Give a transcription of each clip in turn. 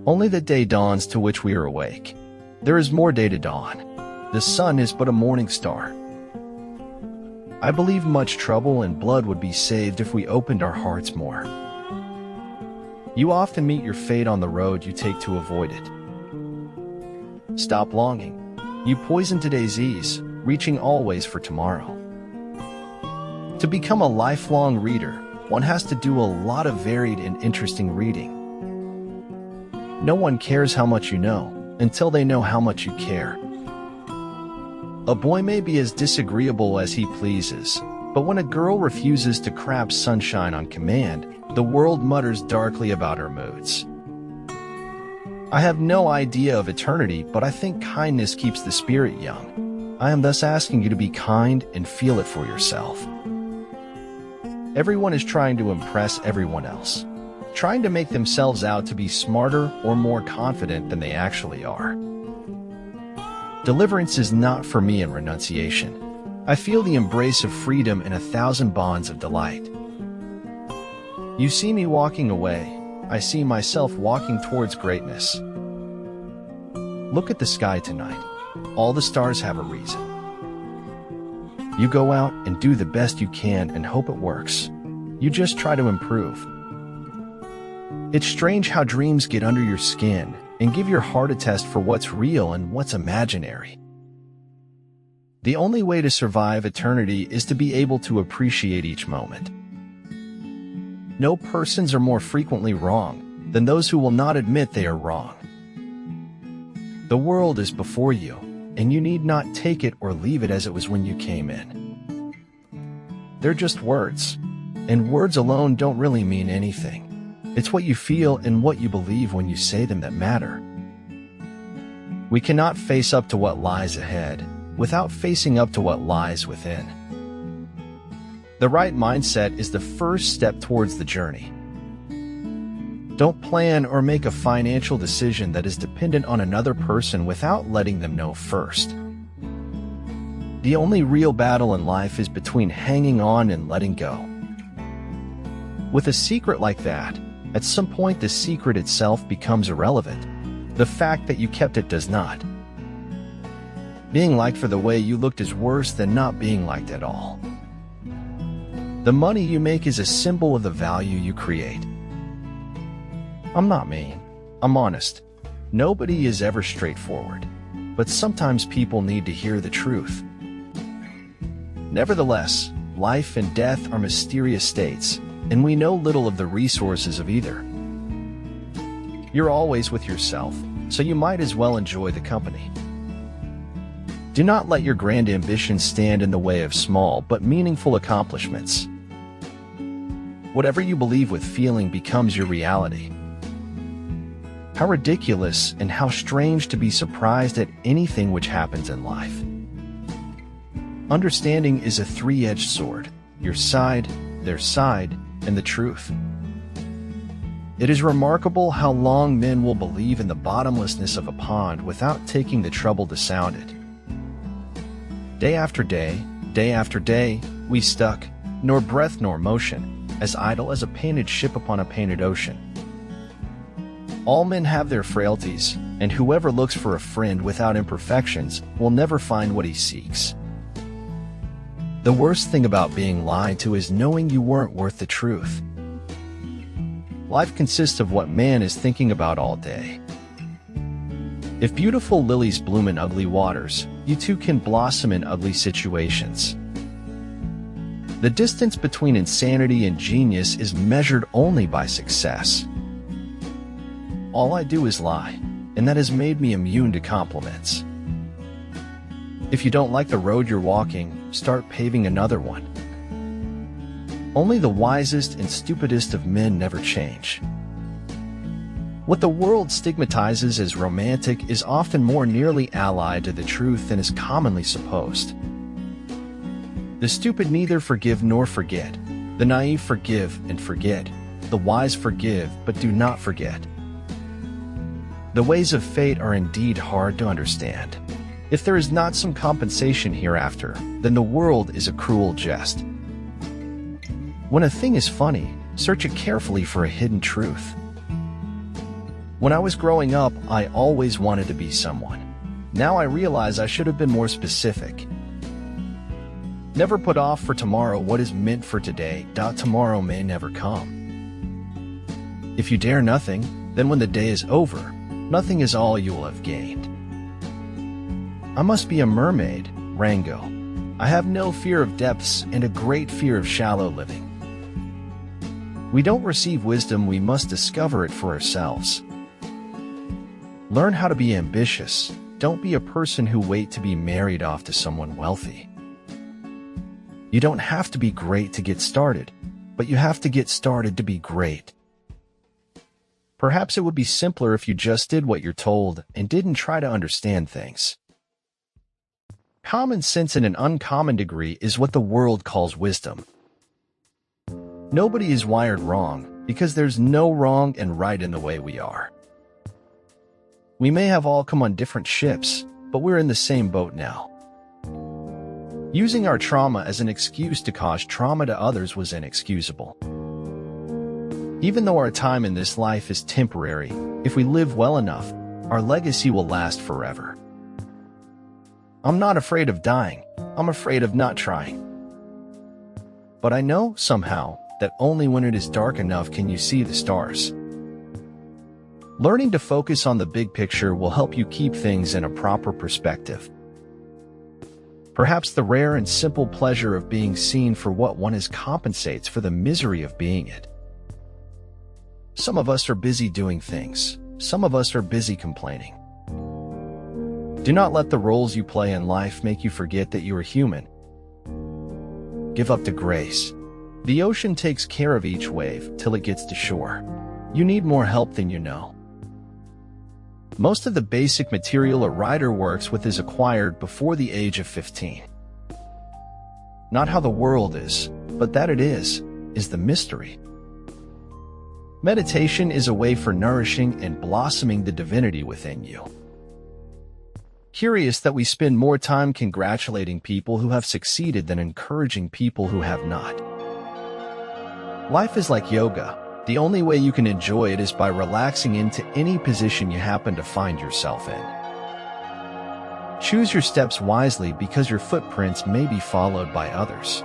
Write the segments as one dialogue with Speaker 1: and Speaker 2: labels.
Speaker 1: Only the day dawns to which we are awake. There is more day to dawn. The sun is but a morning star. I believe much trouble and blood would be saved if we opened our hearts more. You often meet your fate on the road you take to avoid it. Stop longing. You poison today's ease, reaching always for tomorrow. To become a lifelong reader, one has to do a lot of varied and interesting reading. No one cares how much you know until they know how much you care. A boy may be as disagreeable as he pleases, but when a girl refuses to crab sunshine on command, the world mutters darkly about her moods. I have no idea of eternity, but I think kindness keeps the spirit young. I am thus asking you to be kind and feel it for yourself. Everyone is trying to impress everyone else, trying to make themselves out to be smarter or more confident than they actually are. Deliverance is not for me in renunciation. I feel the embrace of freedom in 1,000 bonds of delight. You see me walking away, I see myself walking towards greatness. Look at the sky tonight. All the stars have a reason. You go out and do the best you can and hope it works. You just try to improve. It's strange how dreams get under your skin and give your heart a test for what's real and what's imaginary. The only way to survive eternity is to be able to appreciate each moment. No persons are more frequently wrong than those who will not admit they are wrong. The world is before you, and you need not take it or leave it as it was when you came in. They're just words, and words alone don't really mean anything. It's what you feel and what you believe when you say them that matter. We cannot face up to what lies ahead without facing up to what lies within. The right mindset is the first step towards the journey. Don't plan or make a financial decision that is dependent on another person without letting them know first. The only real battle in life is between hanging on and letting go. With a secret like that, at some point the secret itself becomes irrelevant. The fact that you kept it does not. Being liked for the way you looked is worse than not being liked at all. The money you make is a symbol of the value you create. I'm not mean. I'm honest. Nobody is ever straightforward, but sometimes people need to hear the truth. Nevertheless, life and death are mysterious states, and we know little of the resources of either. You're always with yourself, so you might as well enjoy the company. Do not let your grand ambitions stand in the way of small but meaningful accomplishments. Whatever you believe with feeling becomes your reality. How ridiculous and how strange to be surprised at anything which happens in life. Understanding is a three-edged sword, your side, their side, and the truth. It is remarkable how long men will believe in the bottomlessness of a pond without taking the trouble to sound it. Day after day, we stuck, nor breath nor motion, as idle as a painted ship upon a painted ocean. All men have their frailties, and whoever looks for a friend without imperfections will never find what he seeks. The worst thing about being lied to is knowing you weren't worth the truth. Life consists of what man is thinking about all day. If beautiful lilies bloom in ugly waters, you too can blossom in ugly situations. The distance between insanity and genius is measured only by success. All I do is lie, and that has made me immune to compliments. If you don't like the road you're walking, start paving another one. Only the wisest and stupidest of men never change. What the world stigmatizes as romantic is often more nearly allied to the truth than is commonly supposed. The stupid neither forgive nor forget. The naive forgive and forget. The wise forgive but do not forget. The ways of fate are indeed hard to understand. If there is not some compensation hereafter, then the world is a cruel jest. When a thing is funny, search it carefully for a hidden truth. When I was growing up, I always wanted to be someone. Now I realize I should have been more specific. Never put off for tomorrow what is meant for today. Tomorrow may never come. If you dare nothing, then when the day is over, nothing is all you will have gained. I must be a mermaid, Rango. I have no fear of depths and a great fear of shallow living. We don't receive wisdom, we must discover it for ourselves. Learn how to be ambitious. Don't be a person who waits to be married off to someone wealthy. You don't have to be great to get started, but you have to get started to be great. Perhaps it would be simpler if you just did what you're told and didn't try to understand things. Common sense in an uncommon degree is what the world calls wisdom. Nobody is wired wrong, because there's no wrong and right in the way we are. We may have all come on different ships, but we're in the same boat now. Using our trauma as an excuse to cause trauma to others was inexcusable. Even though our time in this life is temporary, if we live well enough, our legacy will last forever. I'm not afraid of dying, I'm afraid of not trying. But I know, somehow, that only when it is dark enough can you see the stars. Learning to focus on the big picture will help you keep things in a proper perspective. Perhaps the rare and simple pleasure of being seen for what one is compensates for the misery of being it. Some of us are busy doing things. Some of us are busy complaining. Do not let the roles you play in life make you forget that you are human. Give up to grace. The ocean takes care of each wave till it gets to shore. You need more help than you know. Most of the basic material a writer works with is acquired before the age of 15. Not how the world is, but that it is the mystery. Meditation is a way for nourishing and blossoming the divinity within you. Curious that we spend more time congratulating people who have succeeded than encouraging people who have not. Life is like yoga. The only way you can enjoy it is by relaxing into any position you happen to find yourself in. Choose your steps wisely because your footprints may be followed by others.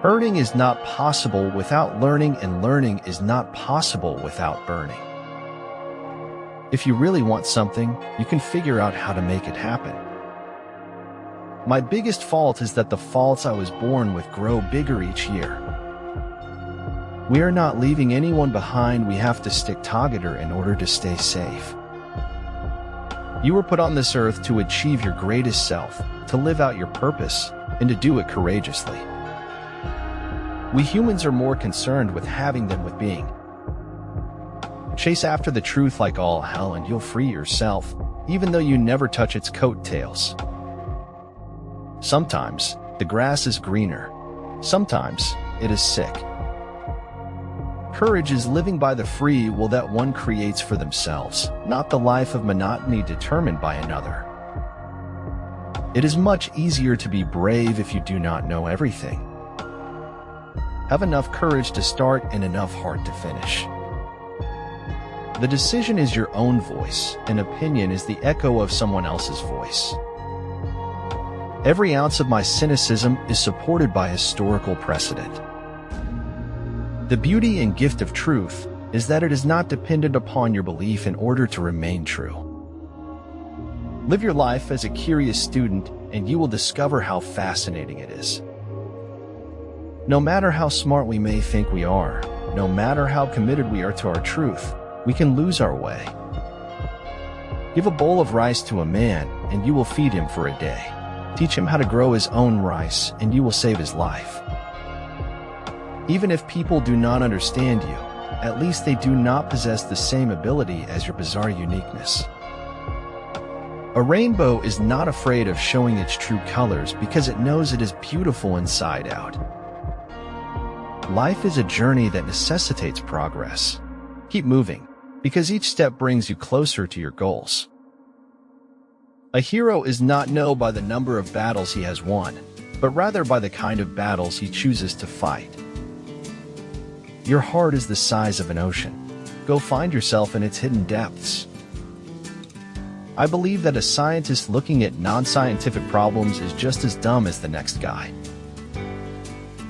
Speaker 1: Earning is not possible without learning, and learning is not possible without burning. If you really want something, you can figure out how to make it happen. My biggest fault is that the faults I was born with grow bigger each year. We are not leaving anyone behind. We have to stick together in order to stay safe. You were put on this earth to achieve your greatest self, to live out your purpose, and to do it courageously. We humans are more concerned with having than with being. Chase after the truth like all hell and you'll free yourself, even though you never touch its coattails. Sometimes, the grass is greener. Sometimes, it is sick. Courage is living by the free will that one creates for themselves, not the life of monotony determined by another. It is much easier to be brave if you do not know everything. Have enough courage to start and enough heart to finish. The decision is your own voice, and opinion is the echo of someone else's voice. Every ounce of my cynicism is supported by historical precedent. The beauty and gift of truth is that it is not dependent upon your belief in order to remain true. Live your life as a curious student, and you will discover how fascinating it is. No matter how smart we may think we are, no matter how committed we are to our truth, we can lose our way. Give a bowl of rice to a man, and you will feed him for a day. Teach him how to grow his own rice, and you will save his life. Even if people do not understand you, at least they do not possess the same ability as your bizarre uniqueness. A rainbow is not afraid of showing its true colors because it knows it is beautiful inside out. Life is a journey that necessitates progress. Keep moving, because each step brings you closer to your goals. A hero is not known by the number of battles he has won, but rather by the kind of battles he chooses to fight. Your heart is the size of an ocean. Go find yourself in its hidden depths. I believe that a scientist looking at non-scientific problems is just as dumb as the next guy.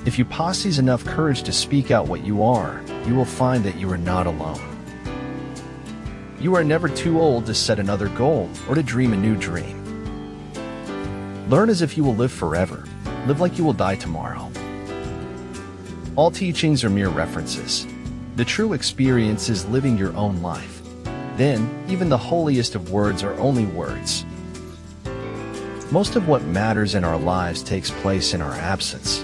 Speaker 1: If you possess enough courage to speak out what you are, you will find that you are not alone. You are never too old to set another goal or to dream a new dream. Learn as if you will live forever. Live like you will die tomorrow. All teachings are mere references. The true experience is living your own life. Then, even the holiest of words are only words. Most of what matters in our lives takes place in our absence.